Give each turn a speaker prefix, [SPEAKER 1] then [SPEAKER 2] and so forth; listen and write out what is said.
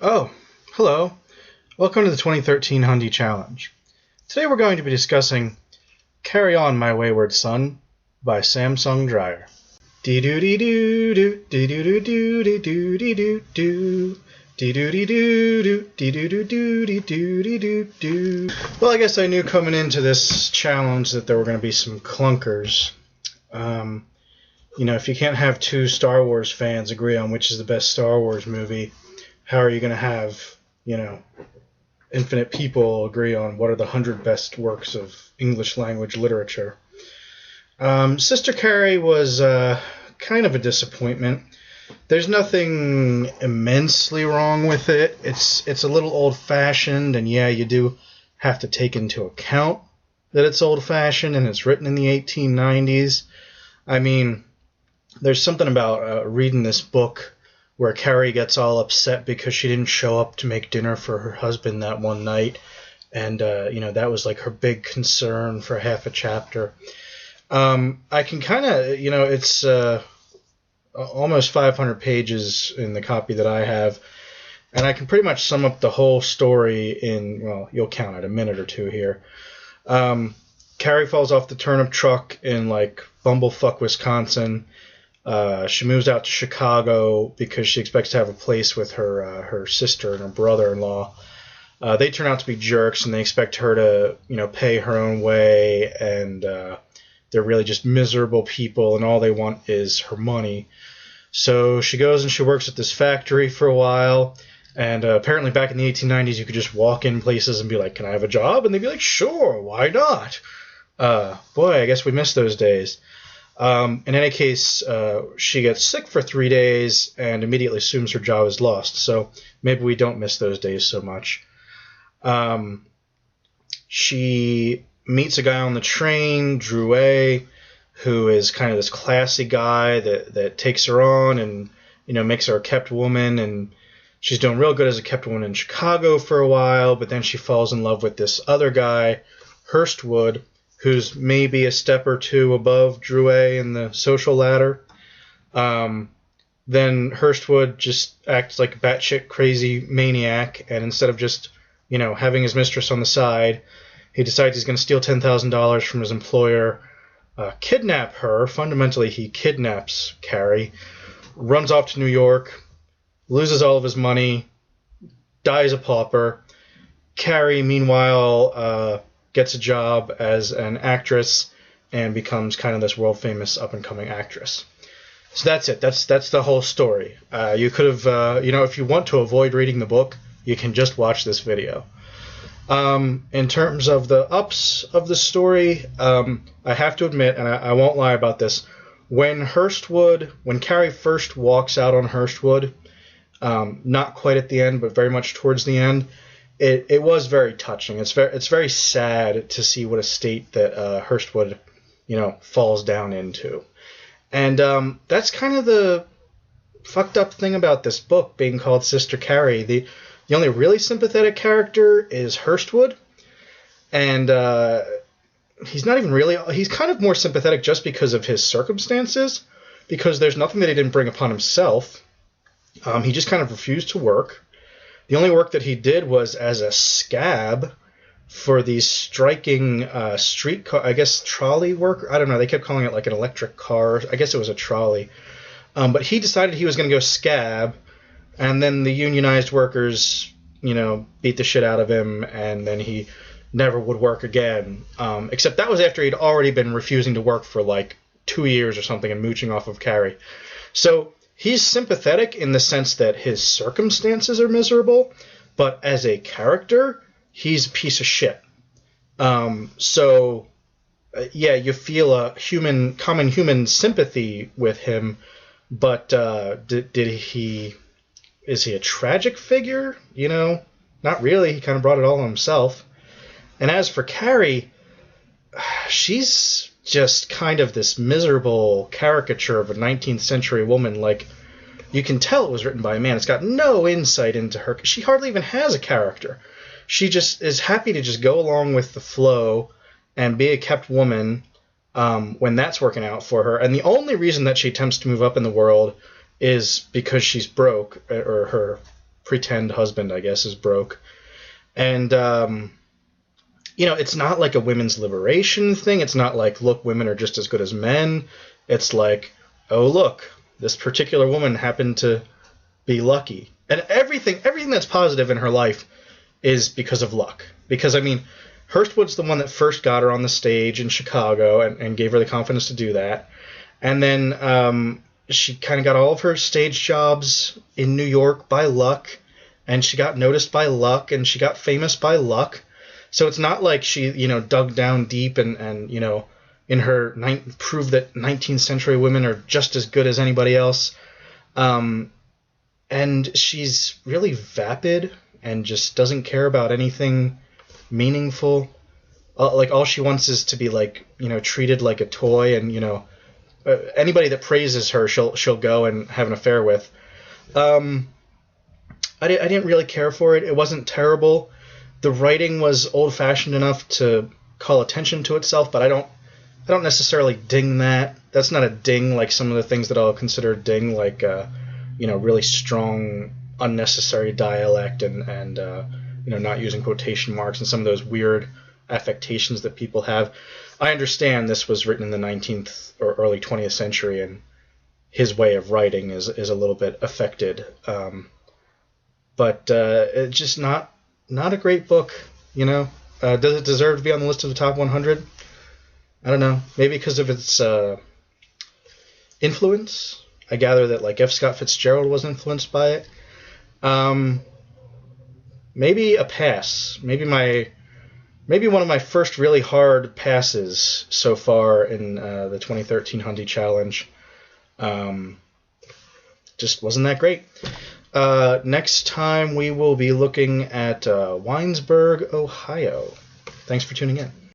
[SPEAKER 1] Oh, hello. Welcome to the 2013 Hundie Challenge. Today we're going to be discussing Carry On, My Wayward Son by Samsung Dryer. Dee-doo-dee-doo-doo, dee-doo-doo-doo-dee-doo-doo-doo-doo. Dee-doo-dee-doo-doo-dee-doo-doo-doo-doo-doo. Well, I guess I knew coming into this challenge that there were going to be some clunkers. If you can't have two Star Wars fans agree on which is the best Star Wars movie, how are you going to have, infinite people agree on what are the 100 best works of English language literature? Sister Carrie was kind of a disappointment. There's nothing immensely wrong with it. It's a little old-fashioned, and yeah, you do have to take into account that it's old-fashioned and it's written in the 1890s. I mean, there's something about reading this book where Carrie gets all upset because she didn't show up to make dinner for her husband that one night. And, that was like her big concern for half a chapter. I can kind of, it's almost 500 pages in the copy that I have. And I can pretty much sum up the whole story in, well, you'll count it, a minute or two here. Carrie falls off the turnip truck in, Bumblefuck, Wisconsin. She moves out to Chicago because she expects to have a place with her sister and her brother-in-law. They turn out to be jerks, and they expect her to, pay her own way, and they're really just miserable people, and all they want is her money. So she goes and she works at this factory for a while, and apparently back in the 1890s, you could just walk in places and be like, "Can I have a job?" And they'd be like, "Sure, why not?" Boy, I guess we miss those days. In any case, she gets sick for 3 days and immediately assumes her job is lost. So maybe we don't miss those days so much. She meets a guy on the train, Drouet, who is kind of this classy guy that takes her on and, makes her a kept woman. And she's doing real good as a kept woman in Chicago for a while, but then she falls in love with this other guy, Hurstwood, who's maybe a step or two above Drouet in the social ladder. Then Hurstwood just acts like a batshit crazy maniac, and instead of just, having his mistress on the side, he decides he's going to steal $10,000 from his employer, kidnap her. Fundamentally, he kidnaps Carrie, runs off to New York, loses all of his money, dies a pauper. Carrie, meanwhile, gets a job as an actress and becomes kind of this world-famous up-and-coming actress. So that's it. That's the whole story. You could have, if you want to avoid reading the book, you can just watch this video. In terms of the ups of the story, I have to admit, and I won't lie about this, when Carrie first walks out on Hurstwood, not quite at the end, but very much towards the end, it was very touching. It's very sad to see what a state that Hurstwood, falls down into. And that's kind of the fucked up thing about this book being called Sister Carrie. The only really sympathetic character is Hurstwood, and he's not even really. He's kind of more sympathetic just because of his circumstances, because there's nothing that he didn't bring upon himself. He just kind of refused to work. The only work that he did was as a scab for these striking streetcar, I guess, trolley work. I don't know. They kept calling it like an electric car. I guess it was a trolley. But he decided he was going to go scab, and then the unionized workers, beat the shit out of him, and then he never would work again. Except that was after he'd already been refusing to work for 2 years or something and mooching off of Carrie. So he's sympathetic in the sense that his circumstances are miserable, but as a character, he's a piece of shit. You feel a common human sympathy with him, but is he a tragic figure? Not really. He kind of brought it all on himself. And as for Carrie, she's just kind of this miserable caricature of a 19th century woman. You can tell it was written by a man. It's got no insight into her. She hardly even has a character. She just is happy to just go along with the flow and be a kept woman when that's working out for her. And the only reason that she attempts to move up in the world is because she's broke, or her pretend husband, I guess, is broke. And, it's not like a women's liberation thing. It's not like, look, women are just as good as men. It's like, oh, look, this particular woman happened to be lucky. And everything that's positive in her life is because of luck. Because, I mean, Hurstwood's the one that first got her on the stage in Chicago and gave her the confidence to do that. And then she kind of got all of her stage jobs in New York by luck. And she got noticed by luck. And she got famous by luck. So it's not like she, dug down deep and in her proved that 19th century women are just as good as anybody else. And she's really vapid and just doesn't care about anything meaningful. Like, all she wants is to be, like, treated like a toy, and, anybody that praises her, she'll go and have an affair with. I didn't really care for it. It wasn't terrible. The writing was old-fashioned enough to call attention to itself, but I don't necessarily ding that. That's not a ding like some of the things that I'll consider a ding, like, really strong, unnecessary dialect and not using quotation marks and some of those weird affectations that people have. I understand this was written in the 19th or early 20th century, and his way of writing is a little bit affected. But it's just not a great book, Does it deserve to be on the list of the top 100? I don't know. Maybe because of its influence. I gather that, like, F. Scott Fitzgerald was influenced by it. Maybe a pass. Maybe one of my first really hard passes so far in the 2013 Hundie Challenge. Just wasn't that great. Next time we will be looking at Winesburg, Ohio. Thanks for tuning in.